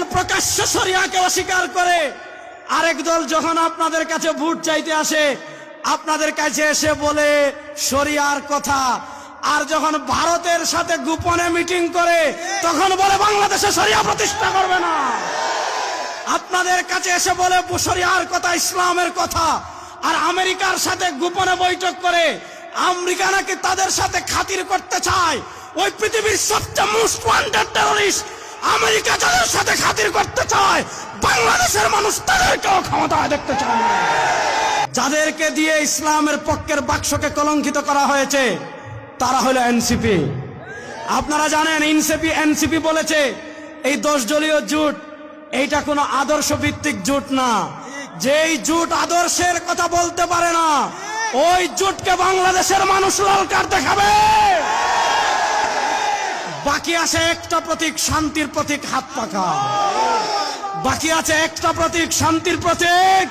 দল প্রকাশ্য শরিয়াকে অস্বীকার করে, আরেক দল যখন আপনাদের কাছে ভোট চাইতে আসে আপনাদের কাছে এসে বলে শরিয়ার কথা, আর যখন ভারতের সাথে গোপনে মিটিং করে তখন বলে বাংলাদেশে শরিয়া প্রতিষ্ঠা করবে না। আপনাদের কাছে এসে বলে শরিয়ার কথা, ইসলামের কথা, আর আমেরিকার সাথে গোপনে বৈঠক করে আমেরিকা নাকি তাদের সাথে খাতির করতে চায়। ওই পৃথিবীর সবচেয়ে মোস্ট ওয়ান্টেড টেররিস্ট আমেরিকা যাদের সাথে খাতির করতে চায়, বাংলাদেশের মানুষ তাদেরকেও ক্ষমতায় দেখতে চায় না। যাদেরকে দিয়ে ইসলামের পক্ষের বাক্সকে কলঙ্কিত করা হয়েছে তারা হলো এনসিপি। আপনারা জানেন এনসিপি বলেছে এই 10 দলীয় জোট এইটা কোনো আদর্শ ভিত্তিক জোট না। যেই জোট আদর্শের কথা বলতে পারে না ওই জোটকে বাংলাদেশের মানুষ লাল কার্ড দেখাবে। বাকি আছে একটা প্রতীক, শান্তির প্রতীক, হাত পাখা। বাকি আছে একটা প্রতীক, শান্তির প্রতীক,